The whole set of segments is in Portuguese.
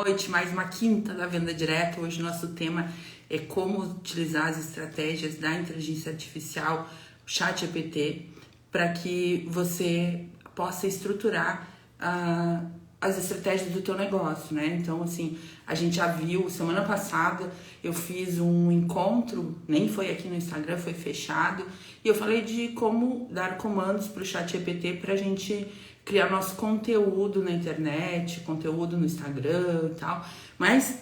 noite, mais uma quinta da Venda Direta. Hoje nosso tema é como utilizar as estratégias da inteligência artificial, o ChatGPT, para que você possa estruturar as estratégias do teu negócio, né? Então, assim, a gente já viu, semana passada eu fiz um encontro, nem foi aqui no Instagram, foi fechado, e eu falei de como dar comandos para o ChatGPT para a gente criar nosso conteúdo na internet, conteúdo no Instagram e tal, mas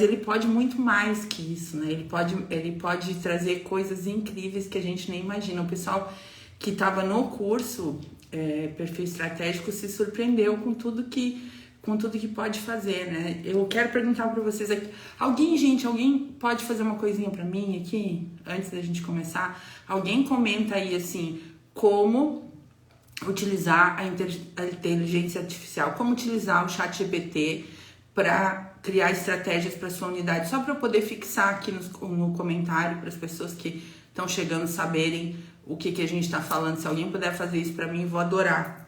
ele pode muito mais que isso, né? Ele pode trazer coisas incríveis que a gente nem imagina. O pessoal que estava no curso Perfil Estratégico se surpreendeu com tudo que pode fazer, né? Eu quero perguntar para vocês aqui, alguém pode fazer uma coisinha para mim aqui, antes da gente começar? Alguém comenta aí, assim, como utilizar a inteligência artificial, como utilizar o ChatGPT para criar estratégias para sua unidade, só para eu poder fixar aqui no comentário para as pessoas que estão chegando saberem o que a gente está falando. Se alguém puder fazer isso para mim, vou adorar.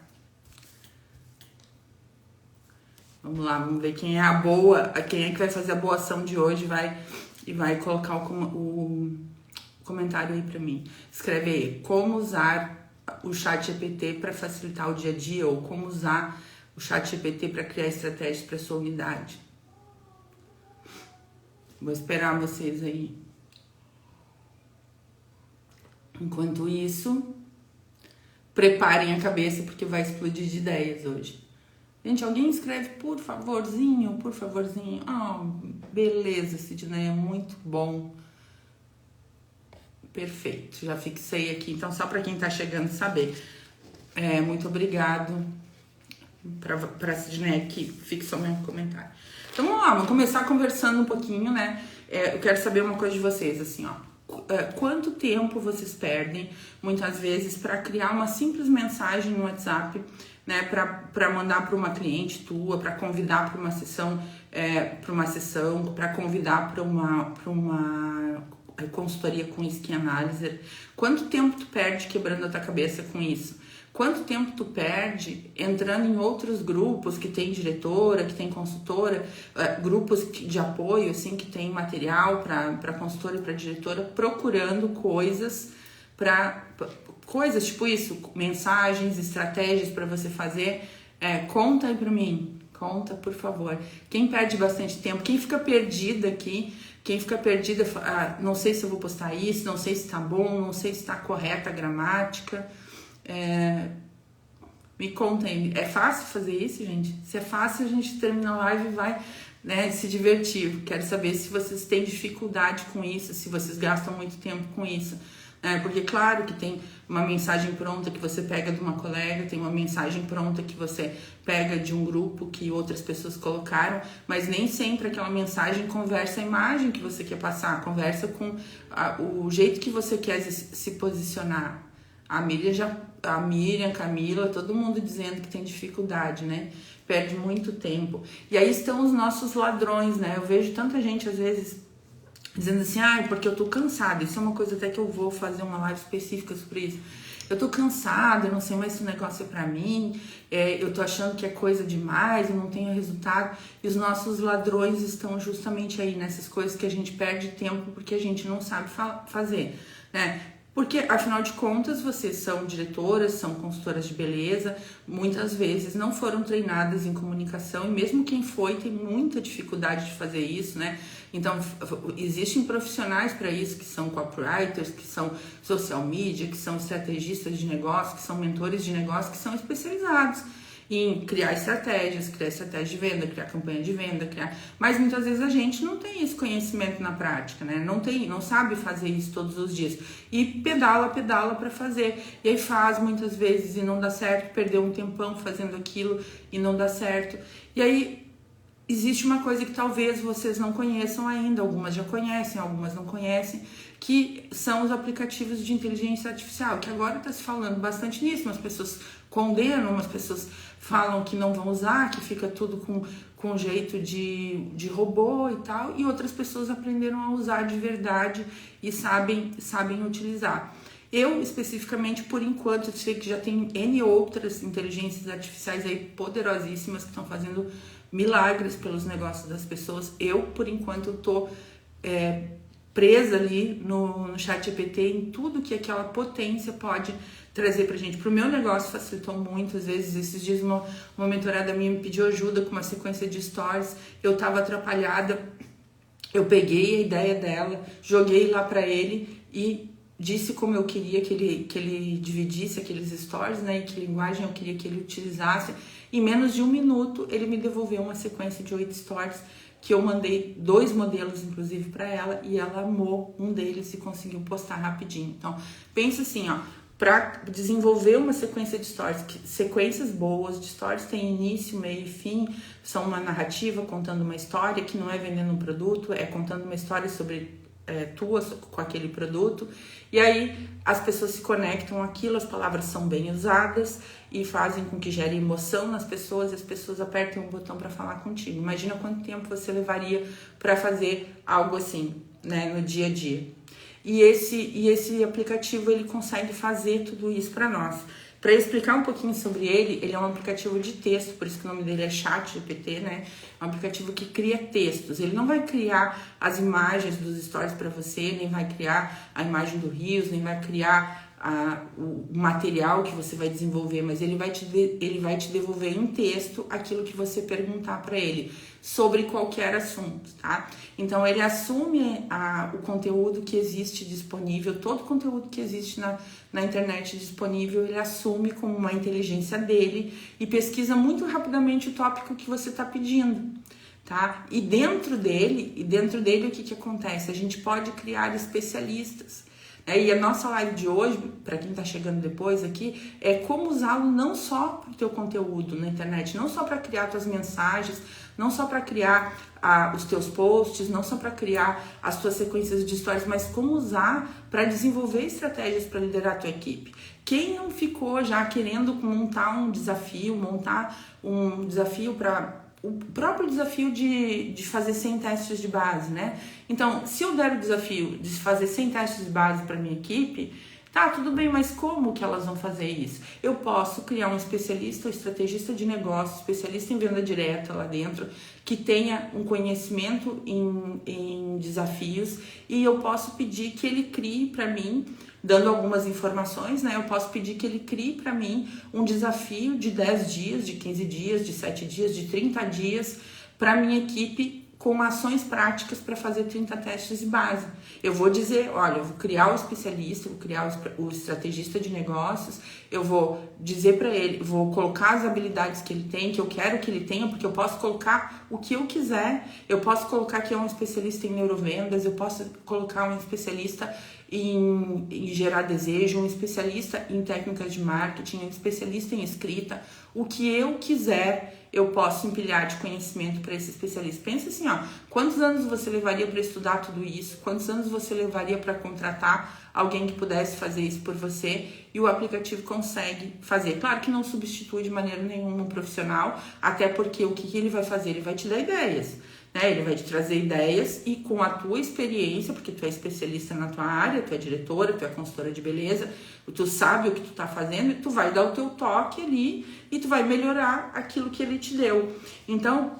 Vamos lá, vamos ver quem é que vai fazer a boa ação de hoje, vai colocar o comentário aí para mim. Escreve aí, como usar o ChatGPT para facilitar o dia a dia, ou como usar o ChatGPT para criar estratégias para sua unidade. Vou esperar vocês aí. Enquanto isso, preparem a cabeça porque vai explodir de ideias hoje. Gente, alguém escreve por favorzinho. Beleza, Sidney, muito bom. Perfeito, já fixei aqui. Então, só para quem tá chegando saber. Muito obrigado para Sidney que fixou meu comentário. Então, vamos lá, vamos começar conversando um pouquinho, né? Eu quero saber uma coisa de vocês, assim, ó. Quanto tempo vocês perdem, muitas vezes, para criar uma simples mensagem no WhatsApp, né, para mandar para uma cliente tua, para convidar para uma sessão, para convidar para uma consultoria com Skin Analyzer? Quanto tempo tu perde quebrando a tua cabeça com isso? Quanto tempo tu perde entrando em outros grupos que tem diretora, que tem consultora, grupos de apoio, assim, que tem material para consultora e para diretora, procurando coisas tipo isso, mensagens, estratégias para você fazer? Conta aí para mim, conta, por favor. Quem perde bastante tempo, quem fica perdida aqui, não sei se eu vou postar isso, não sei se tá bom, não sei se tá correta a gramática. Me conta aí, é fácil fazer isso, gente? Se é fácil, a gente termina a live e vai, né, se divertir. Quero saber se vocês têm dificuldade com isso, se vocês gastam muito tempo com isso. Porque claro que tem uma mensagem pronta que você pega de uma colega, tem uma mensagem pronta que você pega de um grupo que outras pessoas colocaram, mas nem sempre aquela mensagem conversa a imagem que você quer passar, conversa com o jeito que você quer se posicionar. A Miriam, Camila, todo mundo dizendo que tem dificuldade, né? Perde muito tempo. E aí estão os nossos ladrões, né? Eu vejo tanta gente, às vezes, dizendo assim, porque eu tô cansada. Isso é uma coisa até que eu vou fazer uma live específica sobre isso. Eu tô cansada, eu não sei mais se o negócio é pra mim, eu tô achando que é coisa demais, eu não tenho resultado. E os nossos ladrões estão justamente aí, nessas coisas que a gente perde tempo porque a gente não sabe fazer, né? Porque, afinal de contas, vocês são diretoras, são consultoras de beleza, muitas vezes não foram treinadas em comunicação, e mesmo quem foi tem muita dificuldade de fazer isso, né? Então, existem profissionais para isso, que são copywriters, que são social media, que são estrategistas de negócio, que são mentores de negócio, que são especializados em criar estratégia de venda, criar campanha de venda, mas muitas vezes a gente não tem esse conhecimento na prática, né? Não sabe fazer isso todos os dias. E pedala para fazer. E aí faz muitas vezes e não dá certo, perdeu um tempão fazendo aquilo e não dá certo. E aí existe uma coisa que talvez vocês não conheçam ainda, algumas já conhecem, algumas não conhecem, que são os aplicativos de inteligência artificial, que agora está se falando bastante nisso, umas pessoas condenam, umas pessoas falam que não vão usar, que fica tudo com jeito de robô e tal, e outras pessoas aprenderam a usar de verdade e sabem utilizar. Eu, especificamente, por enquanto, eu sei que já tem N outras inteligências artificiais aí poderosíssimas que estão fazendo milagres pelos negócios das pessoas. Eu, por enquanto, tô presa ali no ChatGPT em tudo que aquela potência pode trazer pra gente. Pro meu negócio facilitou muito. Às vezes, esses dias uma mentorada minha me pediu ajuda com uma sequência de stories, eu tava atrapalhada, eu peguei a ideia dela, joguei lá pra ele e disse como eu queria que ele dividisse aqueles stories, né, e que linguagem eu queria que ele utilizasse. Em menos de 1 minuto, ele me devolveu uma sequência de 8 stories, que eu mandei 2 modelos, inclusive, para ela, e ela amou um deles e conseguiu postar rapidinho. Então, pensa assim, ó, para desenvolver uma sequência de stories, sequências boas de stories tem início, meio e fim, são uma narrativa contando uma história, que não é vendendo um produto, é contando uma história sobre tua com aquele produto, e aí as pessoas se conectam àquilo, as palavras são bem usadas e fazem com que gere emoção nas pessoas, e as pessoas apertem um botão para falar contigo. Imagina quanto tempo você levaria para fazer algo assim, né, no dia a dia. E esse aplicativo, ele consegue fazer tudo isso para nós. Para explicar um pouquinho sobre ele é um aplicativo de texto, por isso que o nome dele é ChatGPT, né? É um aplicativo que cria textos. Ele não vai criar as imagens dos stories para você, nem vai criar a imagem do Reels, nem vai criar o material que você vai desenvolver, mas ele vai te devolver em texto aquilo que você perguntar para ele sobre qualquer assunto, tá? Então ele assume o conteúdo que existe disponível, todo o conteúdo que existe na internet disponível, ele assume como uma inteligência dele e pesquisa muito rapidamente o tópico que você está pedindo, tá? E dentro dele o que acontece? A gente pode criar especialistas. E a nossa live de hoje, para quem está chegando depois aqui, é como usá-lo não só para o teu conteúdo na internet, não só para criar tuas mensagens, não só para criar os teus posts, não só para criar as tuas sequências de stories, mas como usar para desenvolver estratégias para liderar a tua equipe. Quem não ficou já querendo montar um desafio para o próprio desafio de fazer 100 testes de base, né? Então, se eu der o desafio de fazer 100 testes de base para minha equipe, tá, tudo bem, mas como que elas vão fazer isso? Eu posso criar um especialista, um estrategista de negócio, especialista em venda direta lá dentro, que tenha um conhecimento em desafios, e eu posso pedir que ele crie para mim, dando algumas informações, né? Eu posso pedir que ele crie para mim um desafio de 10 dias, de 15 dias, de 7 dias, de 30 dias para minha equipe, com ações práticas para fazer 30 testes de base. Eu vou dizer, olha, eu vou criar o especialista, eu vou criar o estrategista de negócios, eu vou dizer para ele, vou colocar as habilidades que ele tem, que eu quero que ele tenha, porque eu posso colocar o que eu quiser, eu posso colocar que é um especialista em neurovendas, eu posso colocar um especialista em gerar desejo, um especialista em técnicas de marketing, um especialista em escrita, o que eu quiser, eu posso empilhar de conhecimento para esse especialista. Pensa assim, ó, quantos anos você levaria para estudar tudo isso? Quantos anos você levaria para contratar alguém que pudesse fazer isso por você? E o aplicativo consegue fazer. Claro que não substitui de maneira nenhuma um profissional, até porque o que ele vai fazer? Ele vai te dar ideias, né? Ele vai te trazer ideias e com a tua experiência, porque tu é especialista na tua área, tu é diretora, tu é consultora de beleza, tu sabe o que tu tá fazendo e tu vai dar o teu toque ali e tu vai melhorar aquilo que ele te deu. Então,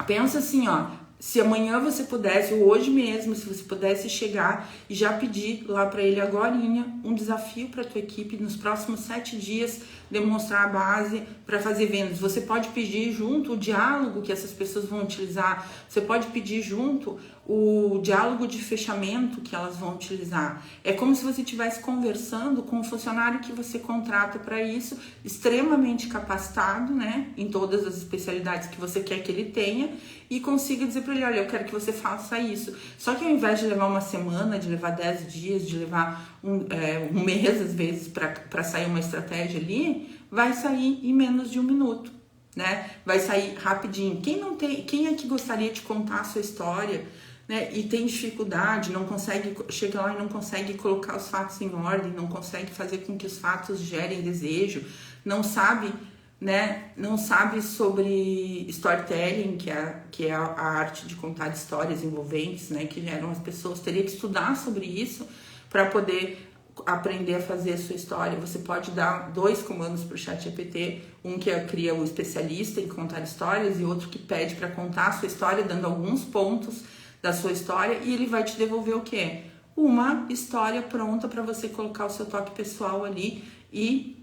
pensa assim, ó, se amanhã você pudesse, ou hoje mesmo, se você pudesse chegar e já pedir lá para ele agorinha um desafio para tua equipe nos próximos 7 dias, demonstrar a base para fazer vendas. Você pode pedir junto o diálogo que essas pessoas vão utilizar, você pode pedir junto o diálogo de fechamento que elas vão utilizar. É como se você estivesse conversando com um funcionário que você contrata para isso, extremamente capacitado, né, em todas as especialidades que você quer que ele tenha, e consiga dizer para ele, olha, eu quero que você faça isso. Só que ao invés de levar uma semana, de levar 10 dias, de levar um mês, às vezes, para sair uma estratégia ali, vai sair em menos de 1 minuto, né? Vai sair rapidinho. Quem é que gostaria de contar a sua história, né, e tem dificuldade, não consegue, chega lá e não consegue colocar os fatos em ordem, não consegue fazer com que os fatos gerem desejo, não sabe, né, não sabe sobre storytelling, que é a arte de contar histórias envolventes, né, que geram as pessoas, teria que estudar sobre isso para poder aprender a fazer a sua história, você pode dar 2 comandos para o ChatGPT, um que cria o especialista em contar histórias e outro que pede para contar a sua história, dando alguns pontos da sua história, e ele vai te devolver o quê? Uma história pronta para você colocar o seu toque pessoal ali e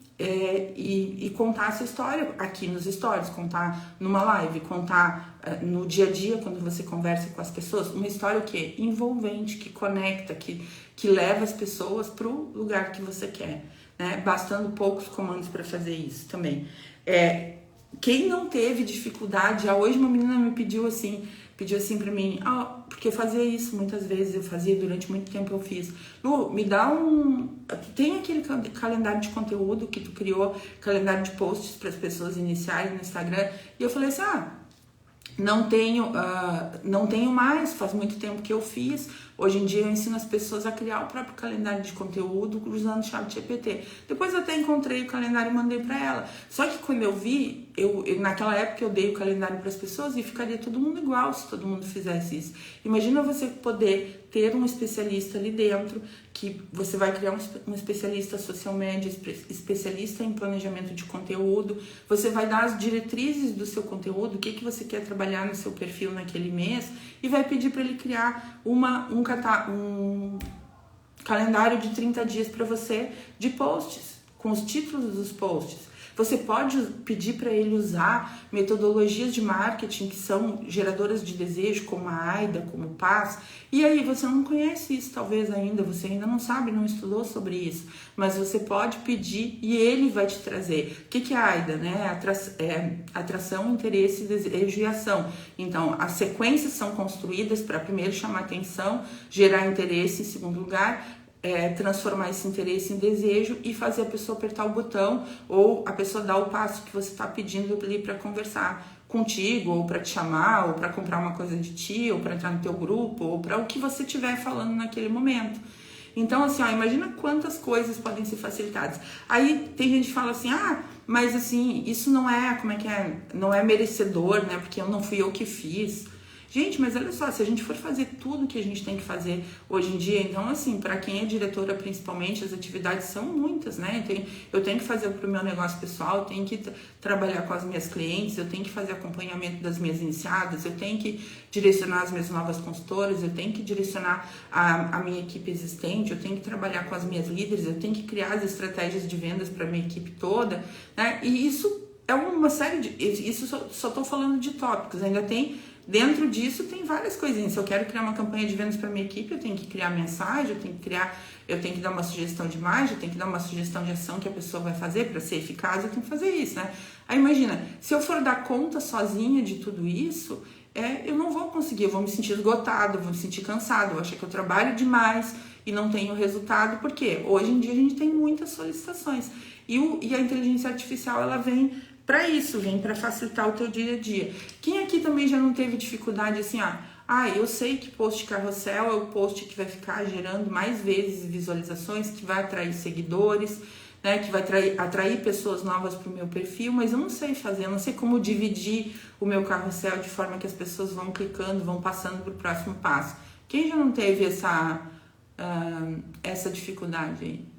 contar essa história aqui nos stories, contar numa live, contar no dia a dia quando você conversa com as pessoas, uma história o quê? Envolvente, que conecta, que leva as pessoas para o lugar que você quer, né? Bastando poucos comandos para fazer isso também. Quem não teve dificuldade, hoje uma menina me pediu assim para mim, porque eu fazia isso muitas vezes, eu fazia durante muito tempo, eu fiz. Lu, me dá tem aquele calendário de conteúdo que tu criou, calendário de posts para as pessoas iniciarem no Instagram, e eu falei assim, não tenho mais, faz muito tempo que eu fiz. Hoje em dia eu ensino as pessoas a criar o próprio calendário de conteúdo usando o ChatGPT. Depois eu até encontrei o calendário e mandei para ela. Só que quando eu vi, naquela época eu dei o calendário para as pessoas e ficaria todo mundo igual se todo mundo fizesse isso. Imagina você poder ter um especialista ali dentro, que você vai criar um especialista social media, especialista em planejamento de conteúdo, você vai dar as diretrizes do seu conteúdo, o que você quer trabalhar no seu perfil naquele mês, e vai pedir para ele criar um calendário de 30 dias para você de posts, com os títulos dos posts. Você pode pedir para ele usar metodologias de marketing que são geradoras de desejo, como a AIDA, como o PAS. E aí você não conhece isso talvez ainda, você ainda não sabe, não estudou sobre isso. Mas você pode pedir e ele vai te trazer. O que é a AIDA? Né? Atração, interesse, desejo e ação. Então, as sequências são construídas para primeiro chamar atenção, gerar interesse em segundo lugar, transformar esse interesse em desejo e fazer a pessoa apertar o botão ou a pessoa dar o passo que você está pedindo ali para conversar contigo, ou para te chamar, ou para comprar uma coisa de ti, ou para entrar no teu grupo, ou para o que você estiver falando naquele momento. Então, assim, imagina quantas coisas podem ser facilitadas. Aí tem gente que fala assim, mas assim, isso não é, não é merecedor, né? Porque não fui eu que fiz. Gente, mas olha só, se a gente for fazer tudo que a gente tem que fazer hoje em dia, então assim, para quem é diretora principalmente, as atividades são muitas, né? Eu tenho que fazer para o meu negócio pessoal, eu tenho que trabalhar com as minhas clientes, eu tenho que fazer acompanhamento das minhas iniciadas, eu tenho que direcionar as minhas novas consultoras, eu tenho que direcionar a minha equipe existente, eu tenho que trabalhar com as minhas líderes, eu tenho que criar as estratégias de vendas para a minha equipe toda, né? E isso é uma série de... Isso só estou falando de tópicos, ainda tem... Dentro disso tem várias coisinhas. Se eu quero criar uma campanha de vendas para minha equipe, eu tenho que criar mensagem, eu tenho que dar uma sugestão de imagem, eu tenho que dar uma sugestão de ação que a pessoa vai fazer para ser eficaz, eu tenho que fazer isso, né? Aí imagina, se eu for dar conta sozinha de tudo isso, eu não vou conseguir, eu vou me sentir esgotado, eu vou me sentir cansado, eu acho que eu trabalho demais e não tenho resultado, porque hoje em dia a gente tem muitas solicitações e a inteligência artificial ela vem para isso, vem para facilitar o teu dia a dia. Quem aqui também já não teve dificuldade assim, eu sei que post carrossel é o post que vai ficar gerando mais vezes visualizações, que vai atrair seguidores, né, que vai atrair pessoas novas para o meu perfil, mas eu não sei fazer, eu não sei como dividir o meu carrossel de forma que as pessoas vão clicando, vão passando para o próximo passo. Quem já não teve essa dificuldade aí?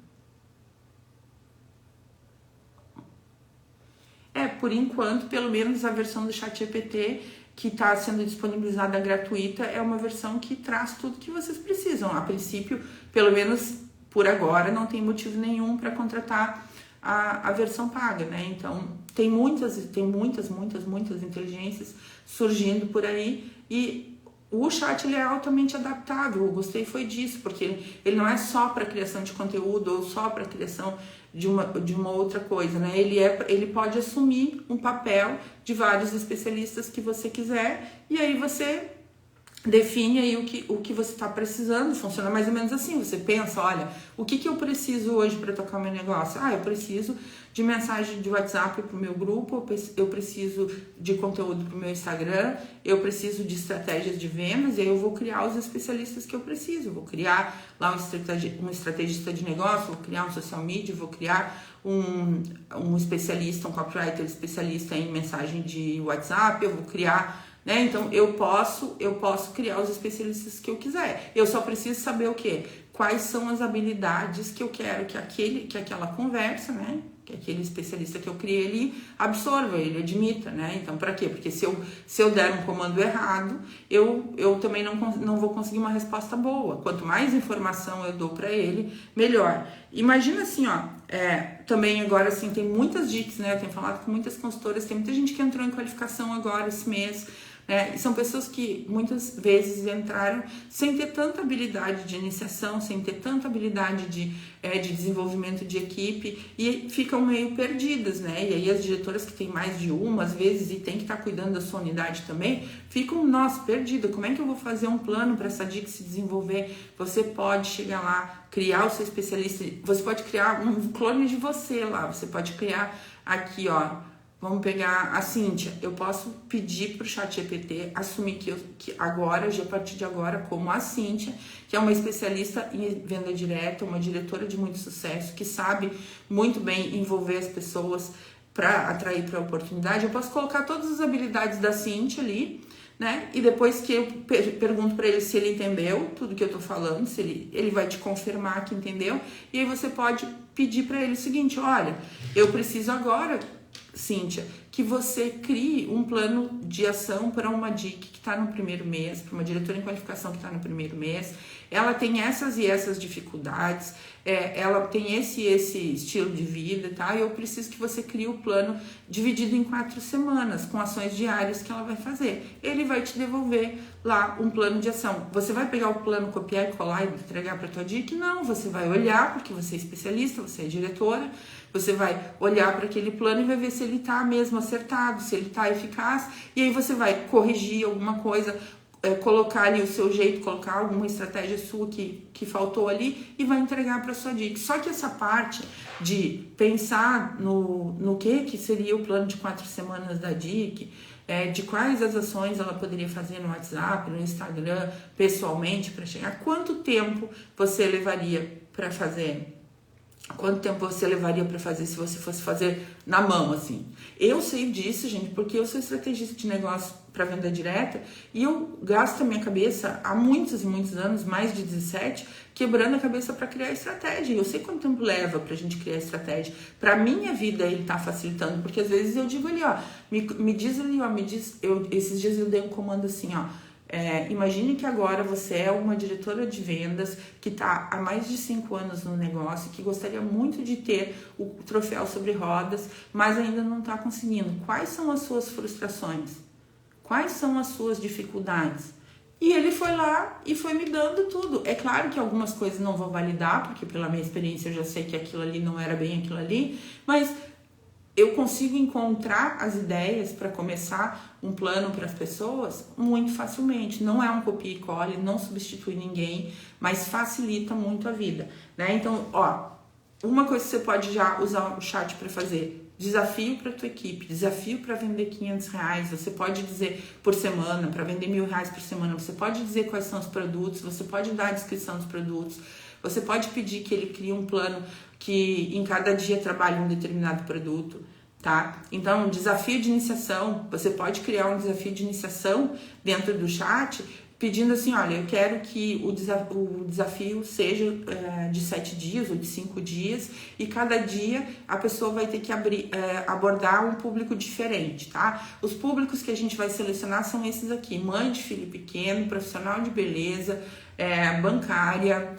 Por enquanto, pelo menos a versão do ChatGPT que está sendo disponibilizada gratuita é uma versão que traz tudo que vocês precisam. A princípio, pelo menos por agora, não tem motivo nenhum para contratar a versão paga, né? Então, tem muitas inteligências surgindo por aí e o chat ele é altamente adaptável. Eu gostei foi disso, porque ele não é só para criação de conteúdo ou só para criação de uma outra coisa, né? Ele pode assumir um papel de vários especialistas que você quiser e aí você define aí o que você está precisando. Funciona mais ou menos assim, você pensa, olha, o que eu preciso hoje para tocar o meu negócio? Eu preciso de mensagem de WhatsApp para o meu grupo, eu preciso de conteúdo para o meu Instagram, eu preciso de estratégias de vendas, e aí eu vou criar os especialistas que eu preciso, vou criar lá um estrategista de negócio, vou criar um social media, vou criar um especialista, um copywriter especialista em mensagem de WhatsApp, eu vou criar... Então, eu posso criar os especialistas que eu quiser. Eu só preciso saber o quê? quais são as habilidades que eu quero que aquela conversa, né, que aquele especialista que eu criei, ele absorva, ele admita, né? Então, para quê? Porque se eu der um comando errado, eu também não vou conseguir uma resposta boa. Quanto mais informação eu dou para ele, melhor. Imagina assim, ó, também agora assim, tem muitas dicas, né? Eu tenho falado com muitas consultoras, tem muita gente que entrou em qualificação agora esse mês, né? E são pessoas que muitas vezes entraram sem ter tanta habilidade de iniciação, sem ter tanta habilidade de desenvolvimento de equipe e ficam meio perdidas, né? E aí as diretoras que têm mais de uma, às vezes, e tem que estar cuidando da sua unidade também, ficam, nossa, perdida. Como é que eu vou fazer um plano para essa DIC se desenvolver? Você pode chegar lá, criar o seu especialista, você pode criar um clone de você lá, você pode criar aqui, ó. Vamos pegar a Cíntia. Eu posso pedir para o ChatGPT assumir que agora, a partir de agora, como a Cíntia, que é uma especialista em venda direta, uma diretora de muito sucesso, que sabe muito bem envolver as pessoas para atrair para a oportunidade, eu posso colocar todas as habilidades da Cíntia ali, né? E depois que eu pergunto para ele se ele entendeu tudo que eu tô falando, se ele vai te confirmar que entendeu, e aí você pode pedir para ele o seguinte: olha, eu preciso agora, Cíntia, que você crie um plano de ação para uma DIC que está no primeiro mês, para uma diretora em qualificação que está no primeiro mês. Ela tem essas e essas dificuldades, ela tem esse estilo de vida, tá? E eu preciso que você crie o plano dividido em 4 semanas, com ações diárias que ela vai fazer. Ele vai te devolver lá um plano de ação. Você vai pegar o plano, copiar e colar e entregar para a tua DIC? Não, você vai olhar, porque você é especialista, você é diretora, você vai olhar para aquele plano e vai ver se ele está mesmo acertado, se ele está eficaz, e aí você vai corrigir alguma coisa, colocar ali o seu jeito, colocar alguma estratégia sua que faltou ali e vai entregar para sua DIC. Só que essa parte de pensar no que seria o plano de 4 semanas da DIC, de quais as ações ela poderia fazer no WhatsApp, no Instagram, pessoalmente, para chegar, quanto tempo você levaria para fazer? Quanto tempo você levaria para fazer se você fosse fazer na mão, assim? Eu sei disso, gente, porque eu sou estrategista de negócio para venda direta e eu gasto a minha cabeça há muitos e muitos anos, mais de 17, quebrando a cabeça para criar estratégia. E eu sei quanto tempo leva para a gente criar estratégia. Para minha vida ele tá facilitando, porque às vezes eu digo ali, ó, me diz ali, ó, esses dias eu dei um comando assim, ó. Imagine que agora você é uma diretora de vendas que está há mais de 5 anos no negócio, que gostaria muito de ter o troféu sobre rodas, mas ainda não está conseguindo. Quais são as suas frustrações? Quais são as suas dificuldades? E ele foi lá e foi me dando tudo. É claro que algumas coisas não vou validar, porque pela minha experiência eu já sei que aquilo ali não era bem aquilo ali, mas eu consigo encontrar as ideias para começar um plano para as pessoas muito facilmente. Não é um copia e cole, não substitui ninguém, mas facilita muito a vida, né? Então, ó, uma coisa que você pode já usar o chat para fazer: desafio para a tua equipe, desafio para vender R$500, você pode dizer por semana, para vender R$1.000 por semana, você pode dizer quais são os produtos, você pode dar a descrição dos produtos, você pode pedir que ele crie um plano que em cada dia trabalhe um determinado produto, tá? Então, desafio de iniciação, você pode criar um desafio de iniciação dentro do chat, pedindo assim: olha, eu quero que o desafio seja de 7 dias ou de 5 dias, e cada dia a pessoa vai ter que abordar um público diferente, tá? Os públicos que a gente vai selecionar são esses aqui: mãe de filho pequeno, profissional de beleza, bancária,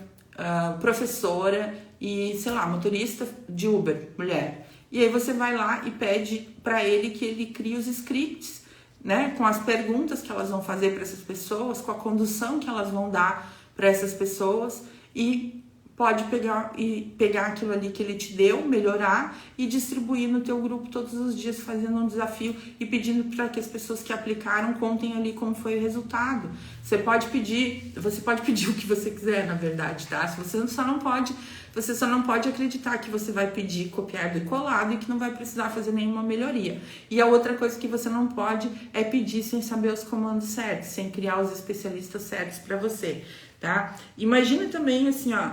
professora e, sei lá, motorista de Uber, mulher. E aí você vai lá e pede para ele que ele crie os scripts, né, com as perguntas que elas vão fazer para essas pessoas, com a condução que elas vão dar para essas pessoas, e pode pegar aquilo ali que ele te deu, melhorar e distribuir no teu grupo todos os dias, fazendo um desafio e pedindo para que as pessoas que aplicaram contem ali como foi o resultado. Você pode pedir o que você quiser, na verdade, tá? Você só não pode acreditar que você vai pedir copiado e colado e que não vai precisar fazer nenhuma melhoria. E a outra coisa que você não pode é pedir sem saber os comandos certos, sem criar os especialistas certos para você, tá? Imagina também assim, ó,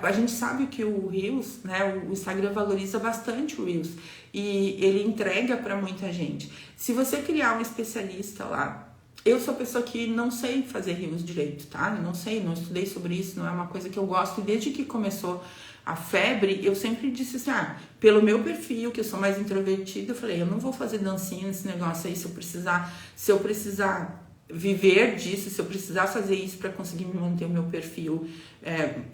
a gente sabe que o Reels, né, o Instagram valoriza bastante o Reels e ele entrega para muita gente. Se você criar um especialista lá eu sou a pessoa que não sei fazer rios direito, tá? Eu não sei, não estudei sobre isso, não é uma coisa que eu gosto. E desde que começou a febre, eu sempre disse assim, pelo meu perfil, que eu sou mais introvertida, eu falei, eu não vou fazer dancinha nesse negócio aí, se eu precisar viver disso, se eu precisar fazer isso para conseguir me manter o meu perfil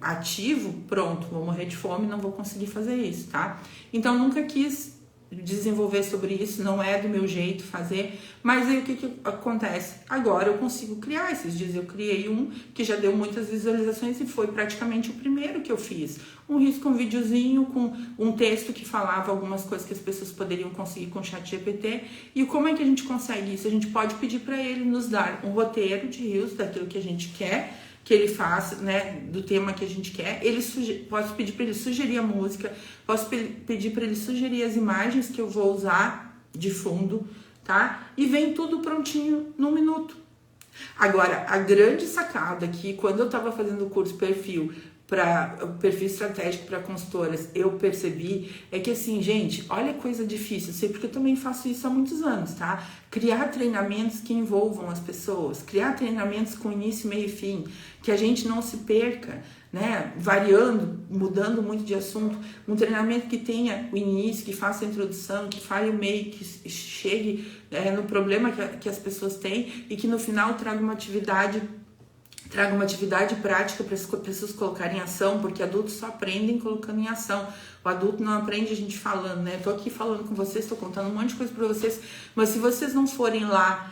ativo, pronto, vou morrer de fome, não vou conseguir fazer isso, tá? Então, nunca quis desenvolver sobre isso, não é do meu jeito fazer, mas aí o que acontece? Agora eu consigo criar. Esses dias eu criei um que já deu muitas visualizações e foi praticamente o primeiro que eu fiz. Um risco, um videozinho com um texto que falava algumas coisas que as pessoas poderiam conseguir com o ChatGPT. E como é que a gente consegue isso? A gente pode pedir para ele nos dar um roteiro de rios daquilo que a gente quer que ele faça, né, do tema que a gente quer. Posso pedir para ele sugerir a música, posso pedir para ele sugerir as imagens que eu vou usar de fundo, tá? E vem tudo prontinho num minuto. Agora, a grande sacada aqui, quando eu estava fazendo o curso perfil estratégico para consultoras, eu percebi é que assim, gente, olha coisa difícil, sei porque eu também faço isso há muitos anos, tá? Criar treinamentos que envolvam as pessoas, criar treinamentos com início, meio e fim, que a gente não se perca, né? Variando, mudando muito de assunto, um treinamento que tenha o início, que faça a introdução, que fale o meio, que chegue no problema que as pessoas têm e que no final traga uma atividade prática para as pessoas colocarem em ação, porque adultos só aprendem colocando em ação. O adulto não aprende a gente falando, né? Tô aqui falando com vocês, tô contando um monte de coisa para vocês, mas se vocês não forem lá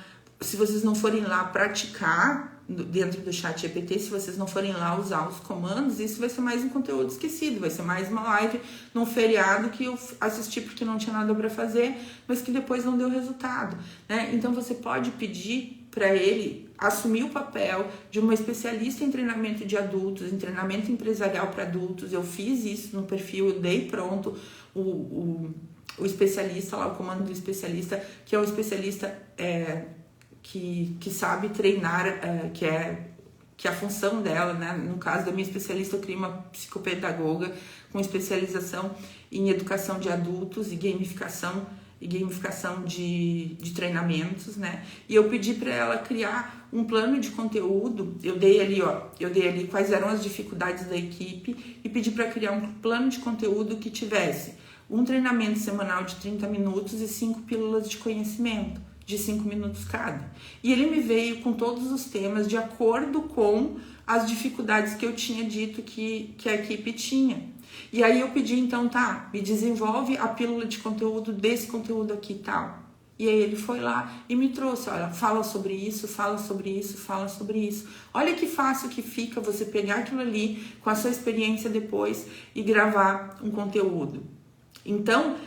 praticar dentro do ChatGPT, se vocês não forem lá usar os comandos, isso vai ser mais um conteúdo esquecido, vai ser mais uma live num feriado que eu assisti porque não tinha nada para fazer, mas que depois não deu resultado, né? Então você pode pedir para ele assumir o papel de uma especialista em treinamento de adultos, em treinamento empresarial para adultos. Eu fiz isso no perfil, eu dei pronto o especialista lá, o comando do especialista, que é o especialista que sabe treinar, que é a função dela, né? No caso da minha especialista, eu criei uma psicopedagoga com especialização em educação de adultos e gamificação de treinamentos, né? E eu pedi para ela criar um plano de conteúdo. Eu dei ali quais eram as dificuldades da equipe e pedi para criar um plano de conteúdo que tivesse um treinamento semanal de 30 minutos e 5 pílulas de conhecimento de 5 minutos cada. E ele me veio com todos os temas de acordo com as dificuldades que eu tinha dito que a equipe tinha. E aí eu pedi, então, me desenvolve a pílula de conteúdo desse conteúdo aqui e tal. E aí ele foi lá e me trouxe, olha, fala sobre isso, fala sobre isso, fala sobre isso. Olha que fácil que fica você pegar aquilo ali com a sua experiência depois e gravar um conteúdo. Então,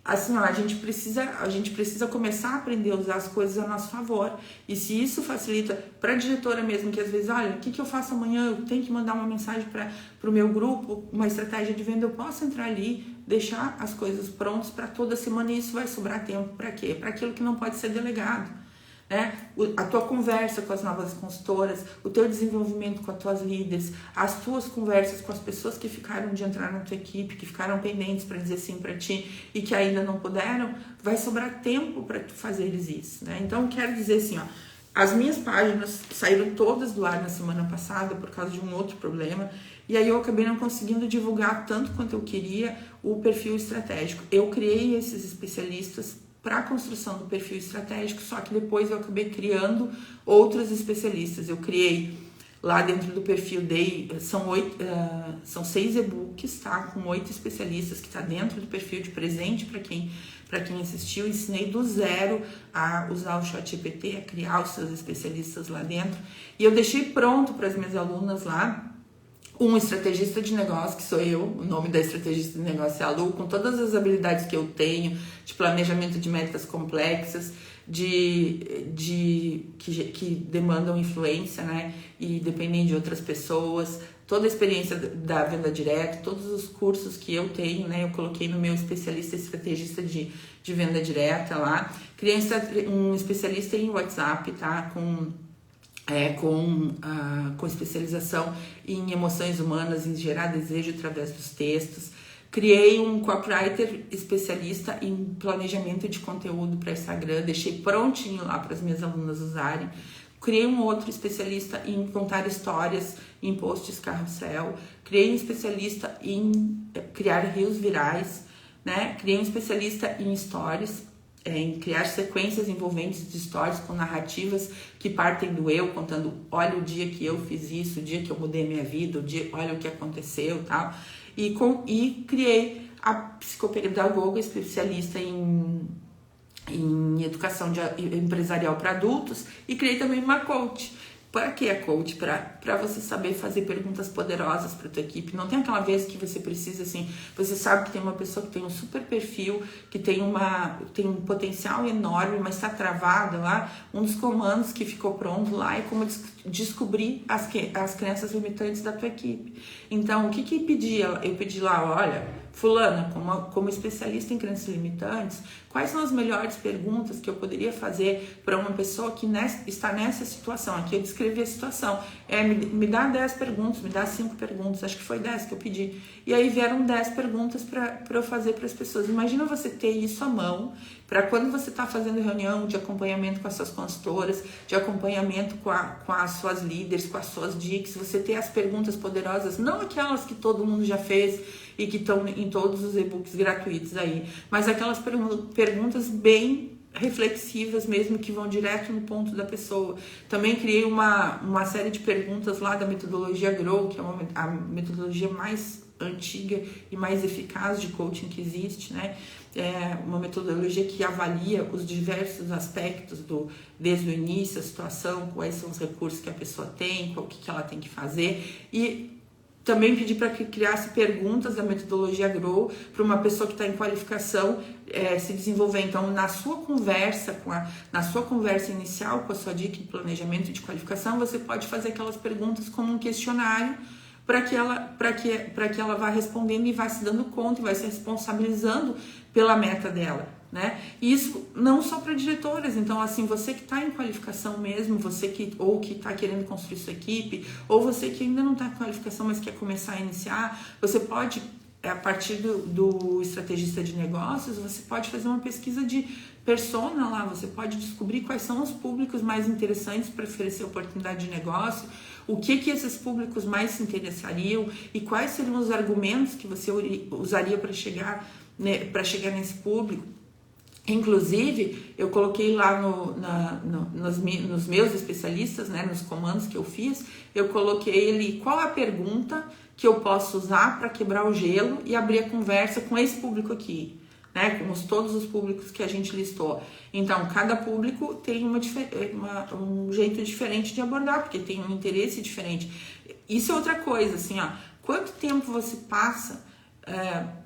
assim, a gente precisa começar a aprender a usar as coisas a nosso favor. E se isso facilita para a diretora mesmo, que às vezes, olha, o que eu faço amanhã? Eu tenho que mandar uma mensagem para o meu grupo, uma estratégia de venda, eu posso entrar ali, deixar as coisas prontas para toda semana e isso vai sobrar tempo para quê? Para aquilo que não pode ser delegado. Né? A tua conversa com as novas consultoras, o teu desenvolvimento com as tuas líderes, as tuas conversas com as pessoas que ficaram de entrar na tua equipe, que ficaram pendentes para dizer sim para ti e que ainda não puderam, vai sobrar tempo para tu fazeres isso, né? Então, quero dizer assim, as minhas páginas saíram todas do ar na semana passada por causa de um outro problema e aí eu acabei não conseguindo divulgar tanto quanto eu queria o perfil estratégico. Eu criei esses especialistas para a construção do perfil estratégico, só que depois eu acabei criando outros especialistas. Eu criei lá dentro do perfil, são 6 e-books, tá? Com 8 especialistas que está dentro do perfil de presente para quem assistiu. Ensinei do zero a usar o ChatGPT, a criar os seus especialistas lá dentro. E eu deixei pronto para as minhas alunas lá um estrategista de negócio, que sou eu, o nome da estrategista de negócio é a Lu, com todas as habilidades que eu tenho, de planejamento de metas complexas, que demandam influência, né, e dependem de outras pessoas, toda a experiência da venda direta, todos os cursos que eu tenho, né, eu coloquei no meu especialista estrategista de venda direta lá, criei um especialista em WhatsApp, tá, com especialização em emoções humanas, em gerar desejo através dos textos. Criei um copywriter especialista em planejamento de conteúdo para Instagram, deixei prontinho lá para as minhas alunas usarem. Criei um outro especialista em contar histórias em posts carrossel. Criei um especialista em criar reels virais, né? Criei um especialista em stories, em criar sequências envolventes de stories com narrativas que partem do eu, contando, olha o dia que eu fiz isso, o dia que eu mudei minha vida, o dia, olha o que aconteceu, tal. E criei a psicopedagoga especialista em educação empresarial para adultos, e criei também uma coach. Para que a coach? Para você saber fazer perguntas poderosas para tua equipe. Não tem aquela vez que você precisa, assim, você sabe que tem uma pessoa que tem um super perfil, que tem um potencial enorme, mas está travada lá. Um dos comandos que ficou pronto lá é como descobrir as crenças limitantes da tua equipe. Então, o que pedi? Eu pedi lá, olha, fulana, como especialista em crenças limitantes, quais são as melhores perguntas que eu poderia fazer para uma pessoa que está nessa situação? Aqui eu descrevi a situação. Me dá 10 perguntas, me dá 5 perguntas, acho que foi 10 que eu pedi. E aí vieram 10 perguntas para eu fazer para as pessoas. Imagina você ter isso à mão, para quando você está fazendo reunião de acompanhamento com as suas consultoras, de acompanhamento com as suas líderes, com as suas dicas, você ter as perguntas poderosas, não aquelas que todo mundo já fez e que estão em todos os e-books gratuitos aí, mas aquelas perguntas bem reflexivas mesmo, que vão direto no ponto da pessoa. Também criei uma série de perguntas lá da metodologia Grow, que é a metodologia mais antiga e mais eficaz de coaching que existe, né? É uma metodologia que avalia os diversos aspectos desde o início, a situação, quais são os recursos que a pessoa tem, o que ela tem que fazer. E também pedi para que criasse perguntas da metodologia Grow para uma pessoa que está em qualificação se desenvolver. Então, na sua conversa inicial com a sua dica de planejamento de qualificação, você pode fazer aquelas perguntas como um questionário para que ela vá respondendo e vá se dando conta e vai se responsabilizando pela meta dela, né? E isso não só para diretoras. Então, assim, você que está em qualificação mesmo, você que está querendo construir sua equipe, ou você que ainda não está em qualificação, mas quer começar a iniciar, você pode, a partir do estrategista de negócios, você pode fazer uma pesquisa de persona lá, você pode descobrir quais são os públicos mais interessantes para oferecer oportunidade de negócio, o que esses públicos mais se interessariam e quais seriam os argumentos que você usaria para chegar nesse público. Inclusive, eu coloquei lá nos meus especialistas, né, nos comandos que eu fiz, eu coloquei ali qual a pergunta que eu posso usar para quebrar o gelo e abrir a conversa com esse público aqui, né, com todos os públicos que a gente listou. Então, cada público tem um jeito diferente de abordar, porque tem um interesse diferente. Isso é outra coisa, assim, ó, quanto tempo você passa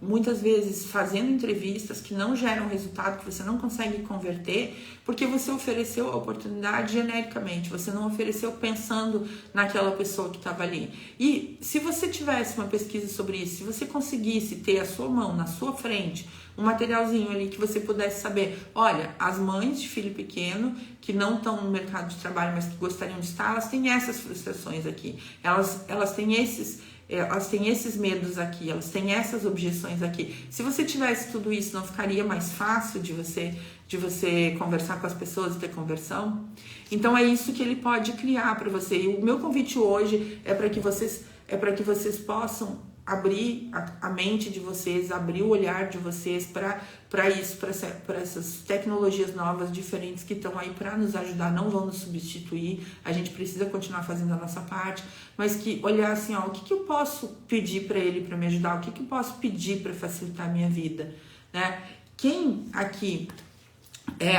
muitas vezes fazendo entrevistas que não geram resultado, que você não consegue converter, porque você ofereceu a oportunidade genericamente, você não ofereceu pensando naquela pessoa que estava ali. E se você tivesse uma pesquisa sobre isso, se você conseguisse ter a sua mão na sua frente, um materialzinho ali que você pudesse saber, olha, as mães de filho pequeno que não estão no mercado de trabalho, mas que gostariam de estar, elas têm essas frustrações aqui, elas têm esses medos aqui, elas têm essas objeções aqui. Se você tivesse tudo isso, não ficaria mais fácil de você conversar com as pessoas e ter conversão? Então é isso que ele pode criar para você. E o meu convite hoje é para que vocês possam abrir a mente de vocês, abrir o olhar de vocês para isso, para essas tecnologias novas, diferentes que estão aí para nos ajudar, não vão nos substituir. A gente precisa continuar fazendo a nossa parte, mas que olhar assim, ó, o que eu posso pedir para ele para me ajudar, o que eu posso pedir para facilitar a minha vida, né? Quem aqui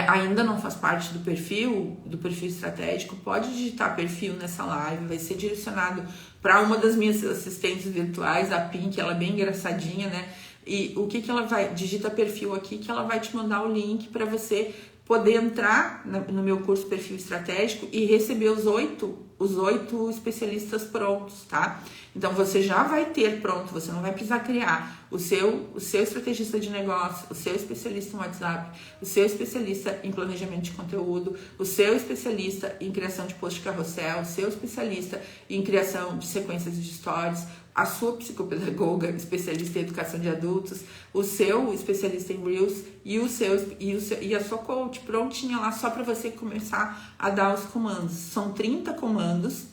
ainda não faz parte do perfil estratégico, pode digitar perfil nessa live, vai ser direcionado para uma das minhas assistentes virtuais, a Pink, ela é bem engraçadinha, né? E o que ela vai, digita perfil aqui, que ela vai te mandar o link para você poder entrar no meu curso Perfil Estratégico e receber os 8 os 8 especialistas prontos, tá? Então você já vai ter pronto, você não vai precisar criar o seu estrategista de negócio, o seu especialista em WhatsApp, o seu especialista em planejamento de conteúdo, o seu especialista em criação de post carrossel, o seu especialista em criação de sequências de stories, a sua psicopedagoga especialista em educação de adultos, o seu especialista em Reels e a sua coach prontinha lá só para você começar a dar os comandos. São 30 comandos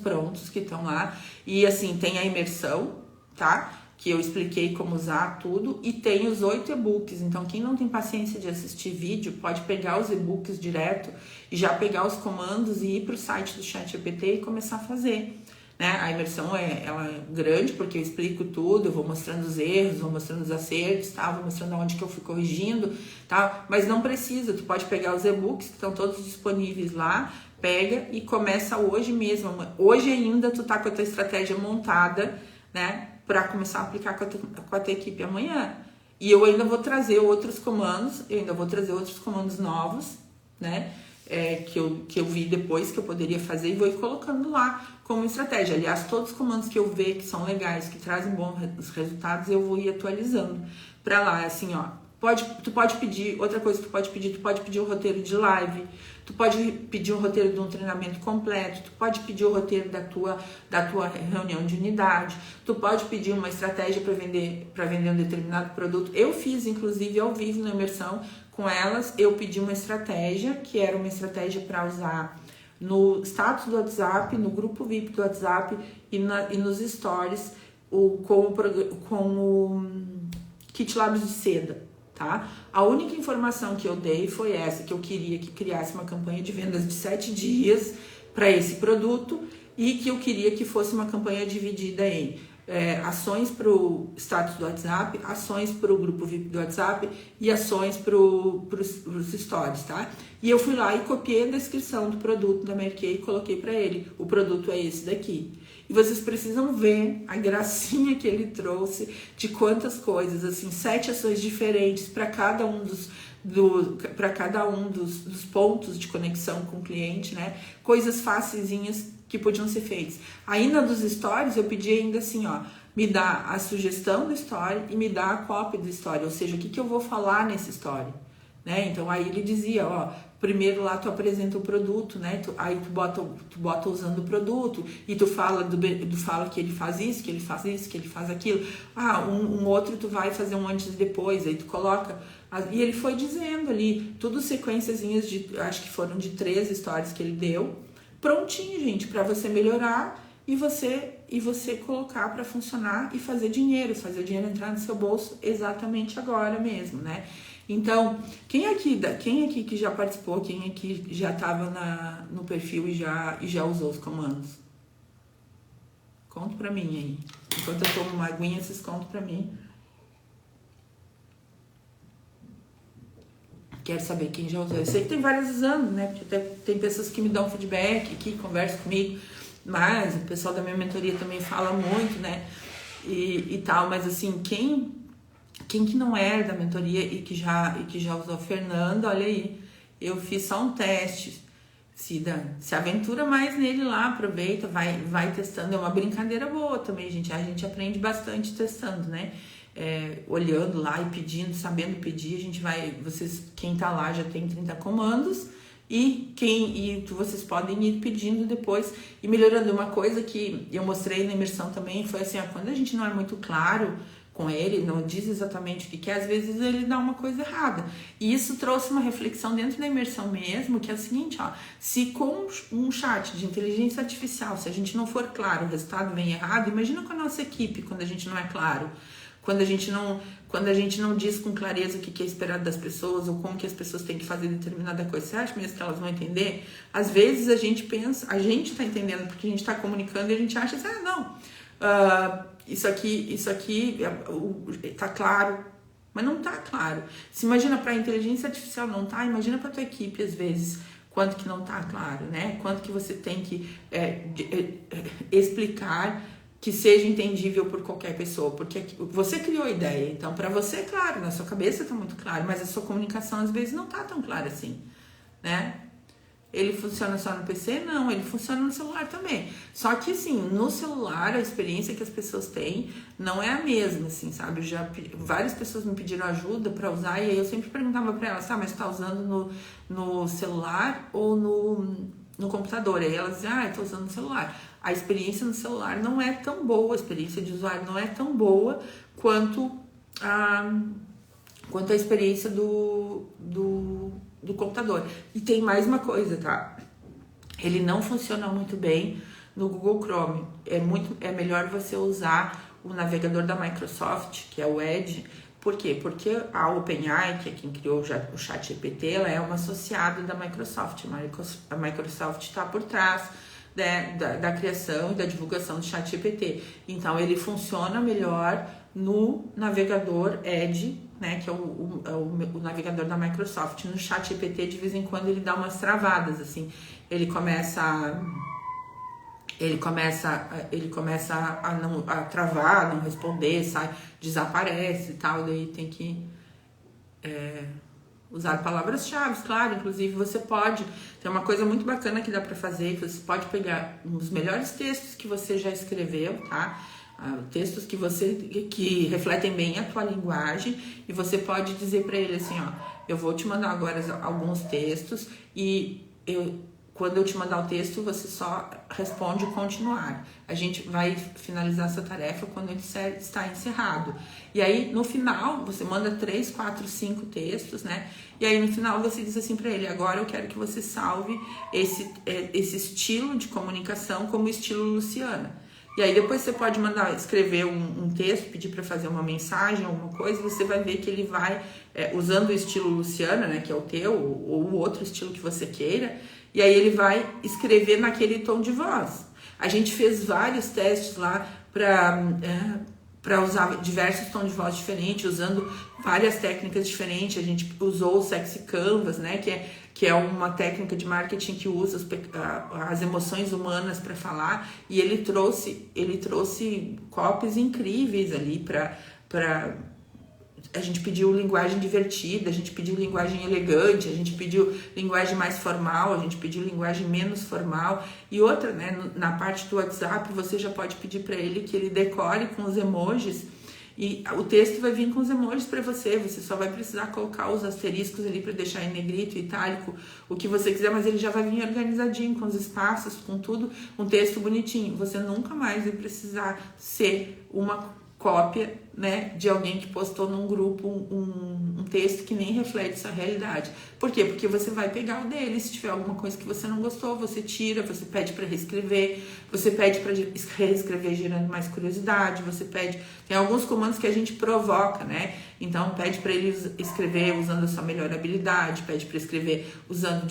prontos que estão lá. E assim, tem a imersão, tá? Que eu expliquei como usar tudo. E tem os 8 e-books. Então, quem não tem paciência de assistir vídeo, pode pegar os e-books direto e já pegar os comandos e ir para o site do ChatGPT e começar a fazer. Né? A imersão ela é grande, porque eu explico tudo, eu vou mostrando os erros, vou mostrando os acertos, tá? Vou mostrando onde que eu fui corrigindo, tá? Mas não precisa, tu pode pegar os e-books que estão todos disponíveis lá, pega e começa hoje mesmo. Hoje ainda tu tá com a tua estratégia montada, né? Para começar a aplicar com a tua equipe amanhã. E eu ainda vou trazer outros comandos, novos, né? Que eu vi depois que eu poderia fazer e vou ir colocando lá como estratégia. Aliás, todos os comandos que eu ver que são legais, que trazem bons resultados, eu vou ir atualizando para lá. Assim, ó, tu pode pedir, outra coisa que tu pode pedir o roteiro de live, tu pode pedir o roteiro de um treinamento completo, tu pode pedir o roteiro da tua reunião de unidade, tu pode pedir uma estratégia para vender um determinado produto. Eu fiz, inclusive, ao vivo na imersão com elas, eu pedi uma estratégia, que era uma estratégia para usar no status do WhatsApp, no grupo VIP do WhatsApp e nos stories com o Kit Lábios de Seda, tá? A única informação que eu dei foi essa, que eu queria que criasse uma campanha de vendas de 7 dias para esse produto e que eu queria que fosse uma campanha dividida em ações para o status do WhatsApp, ações para o grupo VIP do WhatsApp e ações para os stories, tá? E eu fui lá e copiei a descrição do produto da Mary Kay e coloquei para ele. O produto é esse daqui. E vocês precisam ver a gracinha que ele trouxe de quantas coisas, assim, 7 ações diferentes para cada um dos pontos de conexão com o cliente, né? Coisas facezinhas que podiam ser feitas. Ainda dos stories, eu pedi ainda assim, ó, me dá a sugestão do story e me dá a cópia do story, ou seja, o que eu vou falar nesse story, né? Então aí ele dizia, ó, primeiro lá tu apresenta o produto, né? Aí tu bota usando o produto e tu fala fala que ele faz isso, que ele faz isso, que ele faz aquilo. Um outro tu vai fazer um antes e depois, aí tu coloca. E ele foi dizendo ali, tudo sequenciazinhas acho que foram de 3 stories que ele deu, prontinho, gente, para você melhorar e você colocar para funcionar e fazer o dinheiro entrar no seu bolso exatamente agora mesmo, né? Então, quem aqui que já participou, quem aqui já estava no perfil e já usou os comandos? Conta pra mim aí. Enquanto eu tomo uma aguinha, vocês contam pra mim. Quero saber quem já usou. Eu sei que tem vários usando, né? Porque até tem pessoas que me dão feedback aqui, conversam comigo. Mas o pessoal da minha mentoria também fala muito, né? E tal. Mas assim, quem que não é da mentoria e que já usou? Fernanda, olha aí. Eu fiz só um teste. Se aventura mais nele lá, aproveita, vai testando. É uma brincadeira boa também, gente. A gente aprende bastante testando, né? Olhando lá e pedindo, sabendo pedir, a gente vai, quem tá lá já tem 30 comandos e vocês podem ir pedindo depois e melhorando. Uma coisa que eu mostrei na imersão também foi assim, quando a gente não é muito claro com ele, não diz exatamente o que quer, às vezes ele dá uma coisa errada. E isso trouxe uma reflexão dentro da imersão mesmo, que é o seguinte, se com um chat de inteligência artificial, se a gente não for claro, o resultado vem errado, imagina com a nossa equipe quando a gente não é claro. Quando a gente não diz com clareza o que é esperado das pessoas ou como que as pessoas têm que fazer determinada coisa, você acha mesmo que elas vão entender? Às vezes a gente pensa, a gente está entendendo porque a gente está comunicando e a gente acha assim, isso aqui tá claro, mas não tá claro. Se imagina para a inteligência artificial não tá, imagina para tua equipe às vezes quanto que não tá claro, né? Quanto que você tem que explicar que seja entendível por qualquer pessoa, porque você criou a ideia, então para você é claro, na sua cabeça tá muito claro, mas a sua comunicação às vezes não tá tão clara assim, né? ele funciona só no PC? Não, ele funciona no celular também. Só que, assim, no celular, a experiência que as pessoas têm não é a mesma, assim, sabe? Várias pessoas me pediram ajuda para usar e aí eu sempre perguntava para elas, mas você tá usando no celular ou no computador? E aí elas diziam, eu tô usando no celular. A experiência no celular não é tão boa, a experiência de usuário não é tão boa quanto a experiência do computador. E tem mais uma coisa, tá? Ele não funciona muito bem no Google Chrome. É melhor você usar o navegador da Microsoft, que é o Edge. Por quê? Porque a OpenAI, que é quem criou o ChatGPT, ela é uma associada da Microsoft. A Microsoft está por trás, né, da criação e da divulgação do ChatGPT. Então, ele funciona melhor no navegador Edge, né, que é o navegador da Microsoft. No ChatGPT, de vez em quando, ele dá umas travadas, assim. Ele começa a travar, não responder, desaparece e tal, daí tem que usar palavras-chave, claro. Inclusive você pode, tem uma coisa muito bacana que dá para fazer, que você pode pegar os melhores textos que você já escreveu, tá? Textos que refletem bem a tua linguagem, e você pode dizer para ele assim, eu vou te mandar agora alguns textos e quando eu te mandar o texto, você só responde continuar. A gente vai finalizar essa tarefa quando ele está encerrado. E aí, no final, você manda 3, 4, 5 textos, né? E aí, no final, você diz assim para ele, agora eu quero que você salve esse estilo de comunicação como estilo Luciana. E aí, depois você pode escrever um texto, pedir para fazer uma mensagem, alguma coisa, e você vai ver que ele vai, usando o estilo Luciana, né, que é o teu, ou o outro estilo que você queira, e aí ele vai escrever naquele tom de voz. A gente fez vários testes lá para usar diversos tons de voz diferentes, usando várias técnicas diferentes. A gente usou o Sexy Canvas, né, que é uma técnica de marketing que usa as emoções humanas para falar, e ele trouxe copies incríveis ali para a gente pediu linguagem divertida, a gente pediu linguagem elegante, a gente pediu linguagem mais formal, a gente pediu linguagem menos formal. E outra, né, na parte do WhatsApp, você já pode pedir para ele que ele decore com os emojis, e o texto vai vir com os emojis para você só vai precisar colocar os asteriscos ali para deixar em negrito, itálico, o que você quiser, mas ele já vai vir organizadinho, com os espaços, com tudo, um texto bonitinho. Você nunca mais vai precisar ser uma cópia, né, de alguém que postou num grupo um texto que nem reflete essa realidade. Por quê? Porque você vai pegar o dele, se tiver alguma coisa que você não gostou, você tira, você pede para reescrever, você pede para reescrever gerando mais curiosidade, você pede... Tem alguns comandos que a gente provoca, né? Então, pede para ele escrever usando a sua melhor habilidade, pede para escrever usando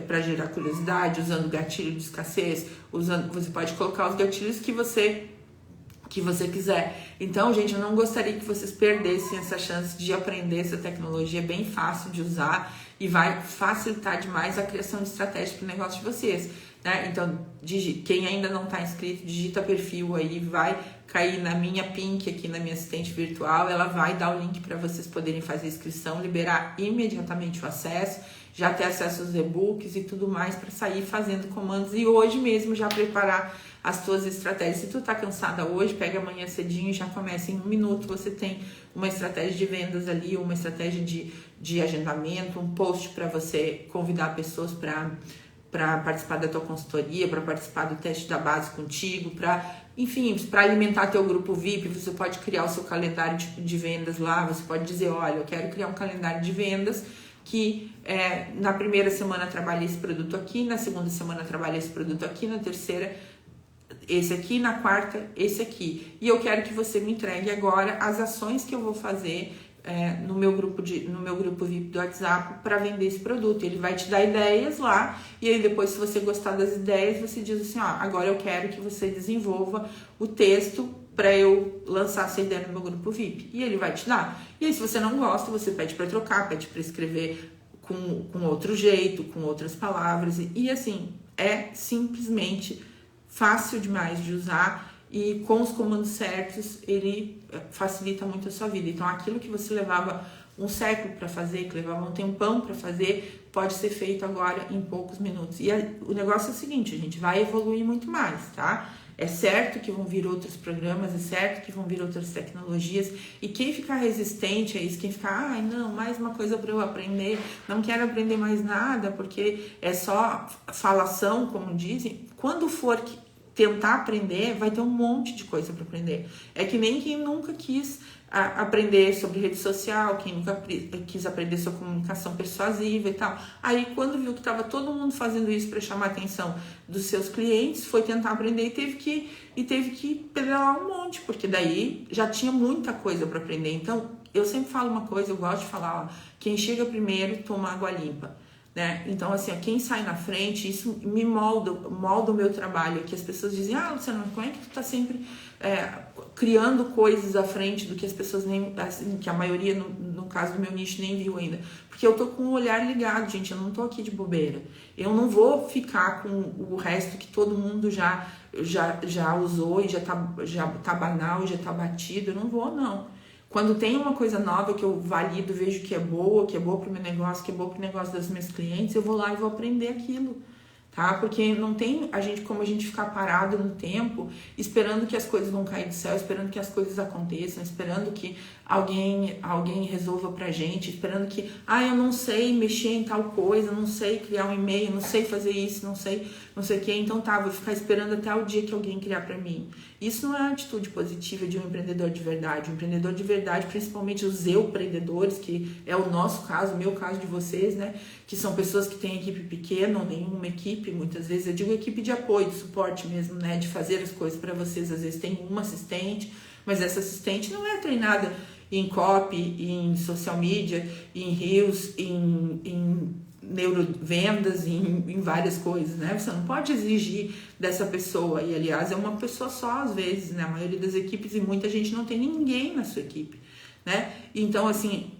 para gerar curiosidade, usando gatilho de escassez, você pode colocar os gatilhos que você quiser. Então, gente, eu não gostaria que vocês perdessem essa chance de aprender essa tecnologia. É bem fácil de usar e vai facilitar demais a criação de estratégia para o negócio de vocês, né? Então, quem ainda não está inscrito, digita perfil aí, vai cair na minha Pink aqui, na minha assistente virtual, ela vai dar o link para vocês poderem fazer a inscrição, liberar imediatamente o acesso, já ter acesso aos e-books e tudo mais para sair fazendo comandos e hoje mesmo já preparar as tuas estratégias. Se tu tá cansada hoje, pega amanhã cedinho e já começa em 1 minuto. Você tem uma estratégia de vendas ali, uma estratégia de agendamento, um post para você convidar pessoas para participar da tua consultoria, para participar do teste da base contigo, para alimentar teu grupo VIP. Você pode criar o seu calendário de vendas lá, você pode dizer, olha, eu quero criar um calendário de vendas que na primeira semana trabalha esse produto aqui, na segunda semana trabalha esse produto aqui, na terceira esse aqui, na quarta esse aqui. E eu quero que você me entregue agora as ações que eu vou fazer no meu grupo VIP do WhatsApp para vender esse produto. Ele vai te dar ideias lá, e aí depois, se você gostar das ideias, você diz assim, agora eu quero que você desenvolva o texto para eu lançar essa ideia no meu grupo VIP. E ele vai te dar. E aí, se você não gosta, você pede para trocar, pede para escrever com outro jeito, com outras palavras. E assim, é simplesmente fácil demais de usar, e com os comandos certos ele facilita muito a sua vida. Então, aquilo que você levava um século para fazer, que levava um tempão para fazer, pode ser feito agora em poucos minutos. E o negócio é o seguinte, a gente vai evoluir muito mais, tá? É certo que vão vir outros programas, é certo que vão vir outras tecnologias, e quem ficar resistente a isso, quem ficar, ai não, mais uma coisa para eu aprender, não quero aprender mais nada, porque é só falação, como dizem, quando for tentar aprender, vai ter um monte de coisa para aprender. É que nem quem nunca quis aprender sobre rede social, quem nunca quis aprender sobre comunicação persuasiva e tal. Aí, quando viu que estava todo mundo fazendo isso para chamar a atenção dos seus clientes, foi tentar aprender e teve que pedalar um monte, porque daí já tinha muita coisa para aprender. Então, eu sempre falo uma coisa, eu gosto de falar, ó, quem chega primeiro toma água limpa. Né? Então, assim, ó, quem sai na frente, isso me molda o meu trabalho, que as pessoas dizem, Luciana, como é que tu tá sempre criando coisas à frente do que as pessoas nem, assim, que a maioria, no caso do meu nicho, nem viu ainda? Porque eu tô com o olhar ligado, gente, eu não tô aqui de bobeira. Eu não vou ficar com o resto que todo mundo já usou e já tá banal, já tá batido, eu não vou, não. Quando tem uma coisa nova que eu valido, vejo que é boa pro meu negócio, que é boa pro negócio dos meus clientes, eu vou lá e vou aprender aquilo, tá? Porque não tem como a gente ficar parado no tempo, esperando que as coisas vão cair do céu, esperando que as coisas aconteçam, esperando que alguém resolva pra gente, esperando que, eu não sei mexer em tal coisa, não sei criar um e-mail, não sei fazer isso, não sei o que, então vou ficar esperando até o dia que alguém criar pra mim. Isso não é a atitude positiva de um empreendedor de verdade. Um empreendedor de verdade, principalmente os empreendedores, que é o nosso caso, o meu caso de vocês, né? Que são pessoas que têm equipe pequena ou nenhuma equipe, muitas vezes. Eu digo equipe de apoio, de suporte mesmo, né? De fazer as coisas para vocês. Às vezes tem uma assistente, mas essa assistente não é treinada em copy, em social media, em reels, em neurovendas, em várias coisas, né? Você não pode exigir dessa pessoa, e aliás é uma pessoa só às vezes, né? A maioria das equipes, e muita gente não tem ninguém na sua equipe, né? Então, assim,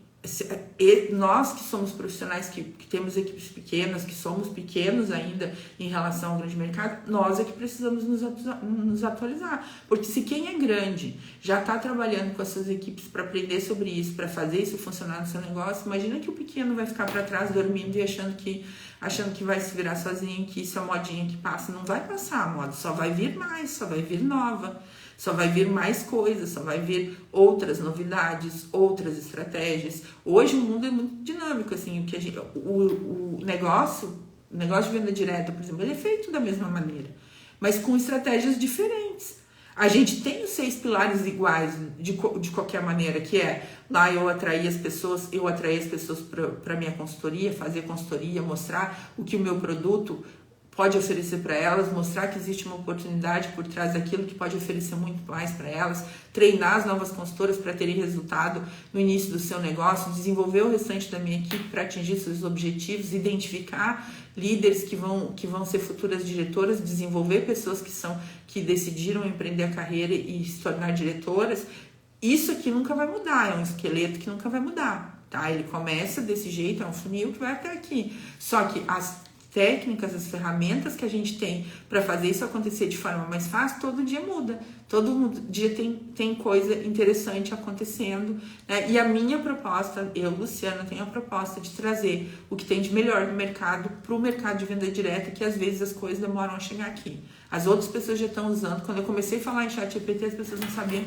nós que somos profissionais que temos equipes pequenas, que somos pequenos ainda em relação ao grande mercado, nós é que precisamos nos atualizar, porque se quem é grande já está trabalhando com as suas equipes para aprender sobre isso, para fazer isso funcionar no seu negócio, imagina que o pequeno vai ficar para trás dormindo e achando que vai se virar sozinho, que isso é a modinha que passa. Não vai passar a moda, só vai vir mais, só vai vir nova. Só vai vir mais coisas, só vai vir outras novidades, outras estratégias. Hoje o mundo é muito dinâmico, assim, o negócio de venda direta, por exemplo, ele é feito da mesma maneira, mas com estratégias diferentes. A gente tem os 6 pilares iguais de qualquer maneira, que é lá eu atrair as pessoas para minha consultoria, fazer consultoria, mostrar o que o meu produto pode oferecer para elas, mostrar que existe uma oportunidade por trás daquilo que pode oferecer muito mais para elas, treinar as novas consultoras para terem resultado no início do seu negócio, desenvolver o restante da minha equipe para atingir seus objetivos, identificar líderes que vão ser futuras diretoras, desenvolver pessoas que decidiram empreender a carreira e se tornar diretoras. Isso aqui nunca vai mudar, é um esqueleto que nunca vai mudar, tá? Ele começa desse jeito, é um funil que vai até aqui. Só que as técnicas, as ferramentas que a gente tem para fazer isso acontecer de forma mais fácil, todo dia muda. Todo dia tem coisa interessante acontecendo, né? E a minha proposta, Luciana, tenho a proposta de trazer o que tem de melhor no mercado para o mercado de venda direta, que às vezes as coisas demoram a chegar aqui. As outras pessoas já estão usando. Quando eu comecei a falar em ChatGPT, as pessoas não sabiam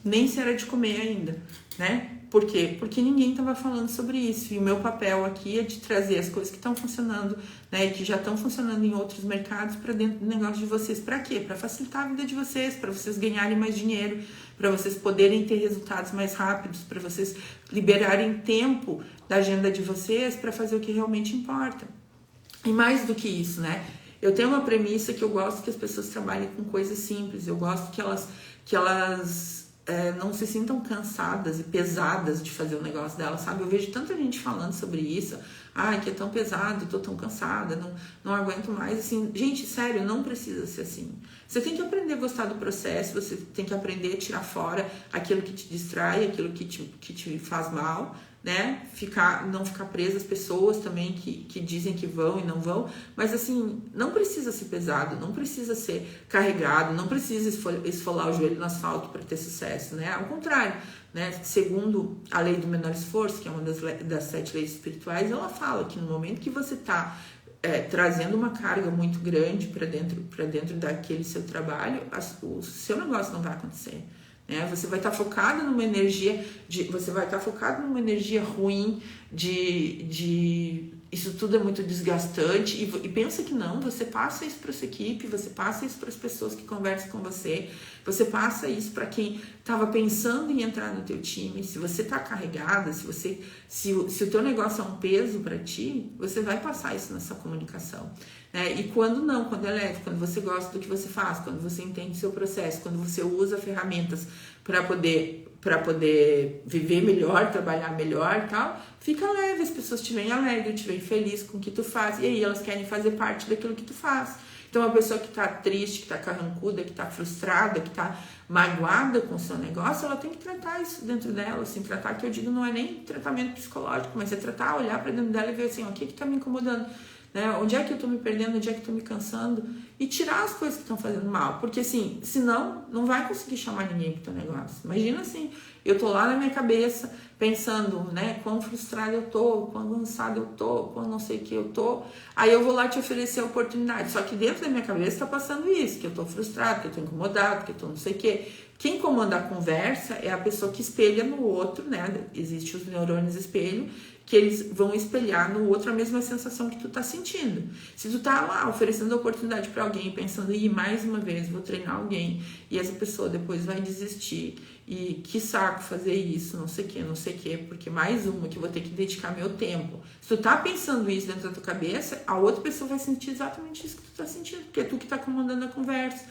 nem se era de comer ainda, né? Por quê? Porque ninguém estava falando sobre isso. E o meu papel aqui é de trazer as coisas que estão funcionando, né? E que já estão funcionando em outros mercados para dentro do negócio de vocês. Para quê? Para facilitar a vida de vocês, para vocês ganharem mais dinheiro, para vocês poderem ter resultados mais rápidos, para vocês liberarem tempo da agenda de vocês para fazer o que realmente importa. E mais do que isso, né? Eu tenho uma premissa que eu gosto que as pessoas trabalhem com coisas simples. Eu gosto que elas não se sintam cansadas e pesadas de fazer o negócio delas, sabe? Eu vejo tanta gente falando sobre isso. Que é tão pesado, tô tão cansada, não aguento mais. Assim, gente, sério, não precisa ser assim. Você tem que aprender a gostar do processo, você tem que aprender a tirar fora aquilo que te distrai, aquilo que te faz mal, né? Não ficar preso às pessoas também que dizem que vão e não vão, mas assim, não precisa ser pesado, não precisa ser carregado, não precisa esfolar o joelho no asfalto para ter sucesso, né? Ao contrário, né? Segundo a lei do menor esforço, que é uma das 7 leis espirituais, ela fala que no momento que você está trazendo uma carga muito grande para dentro daquele seu trabalho, o seu negócio não vai acontecer. Você vai estar focado numa energia ruim de isso tudo é muito desgastante e pensa que não, você passa isso para sua equipe, você passa isso para as pessoas que conversam com você passa isso para quem estava pensando em entrar no teu time. Se você está carregada, se o teu negócio é um peso para ti, você vai passar isso na sua comunicação. E quando é leve, quando você gosta do que você faz, quando você entende o seu processo, quando você usa ferramentas para poder viver melhor, trabalhar melhor e tal, fica leve, as pessoas te veem alegre, te veem feliz com o que tu faz, e aí elas querem fazer parte daquilo que tu faz. Então, uma pessoa que está triste, que está carrancuda, que está frustrada, que está magoada com o seu negócio, ela tem que tratar isso dentro dela, assim, tratar, que eu digo, não é nem tratamento psicológico, mas é tratar, olhar para dentro dela e ver assim, o que está me incomodando, onde é que eu estou me perdendo, onde é que eu estou me cansando, e tirar as coisas que estão fazendo mal, porque assim, senão não vai conseguir chamar ninguém pro teu negócio. Imagina assim, eu tô lá na minha cabeça pensando, quão frustrada eu tô, quão cansada eu tô, quão não sei o que eu tô, aí eu vou lá te oferecer a oportunidade, só que dentro da minha cabeça tá passando isso, que eu tô frustrada, que eu tô incomodada, que eu tô não sei o que. Quem comanda a conversa é a pessoa que espelha no outro, Existem os neurônios espelho, que eles vão espelhar no outro a mesma sensação que tu tá sentindo. Se tu tá lá oferecendo a oportunidade para alguém, pensando, mais uma vez, vou treinar alguém, e essa pessoa depois vai desistir, e que saco fazer isso, não sei o que, porque mais uma que vou ter que dedicar meu tempo. Se tu tá pensando isso dentro da tua cabeça, a outra pessoa vai sentir exatamente isso que tu tá sentindo, porque é tu que tá comandando a conversa.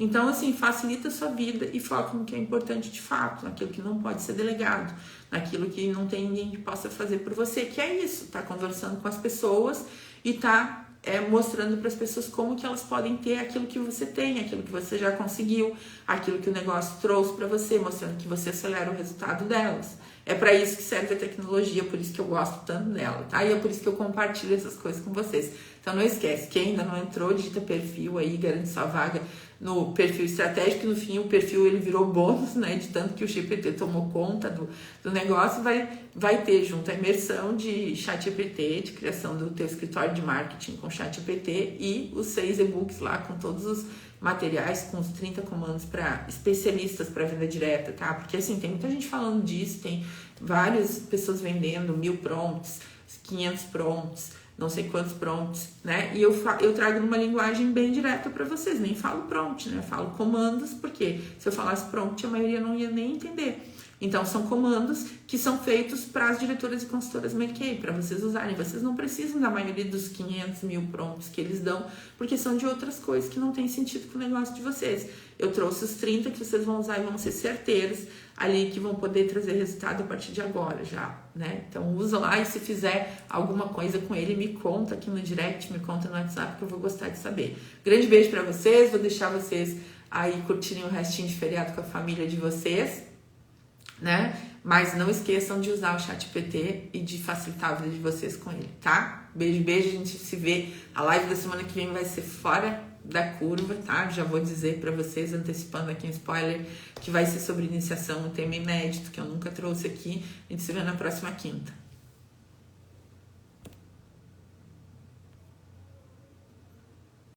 Então, assim, facilita a sua vida e foca no que é importante de fato, naquilo que não pode ser delegado, naquilo que não tem ninguém que possa fazer por você, que é isso, tá conversando com as pessoas e tá mostrando para as pessoas como que elas podem ter aquilo que você tem, aquilo que você já conseguiu, aquilo que o negócio trouxe para você, mostrando que você acelera o resultado delas. É para isso que serve a tecnologia, por isso que eu gosto tanto dela, tá? E é por isso que eu compartilho essas coisas com vocês. Então não esquece, quem ainda não entrou, digita perfil aí, garante sua vaga no perfil estratégico, e no fim o perfil ele virou bônus, de tanto que o GPT tomou conta do negócio, vai ter junto a imersão de ChatGPT, de criação do teu escritório de marketing com ChatGPT e os 6 e-books lá com todos os materiais, com os 30 comandos para especialistas para venda direta, tá? Porque assim, tem muita gente falando disso, tem várias pessoas vendendo 1000 prompts, 500 prompts, não sei quantos prompts, E eu trago numa linguagem bem direta para vocês, nem falo prompt, Eu falo comandos, porque se eu falasse prompt, a maioria não ia nem entender. Então, são comandos que são feitos para as diretoras e consultoras Merkei, para vocês usarem. Vocês não precisam da maioria dos 500 mil prompts que eles dão, porque são de outras coisas que não tem sentido com o negócio de vocês. Eu trouxe os 30 que vocês vão usar e vão ser certeiros ali, que vão poder trazer resultado a partir de agora já, Então, usa lá e se fizer alguma coisa com ele, me conta aqui no direct, me conta no WhatsApp, que eu vou gostar de saber. Grande beijo para vocês, vou deixar vocês aí curtirem o restinho de feriado com a família de vocês, Mas não esqueçam de usar o ChatGPT e de facilitar a vida de vocês com ele, tá? Beijo, beijo, a gente se vê. A live da semana que vem vai ser fora da curva, tá? Já vou dizer para vocês, antecipando aqui um spoiler, que vai ser sobre iniciação, um tema inédito que eu nunca trouxe aqui. A gente se vê na próxima quinta.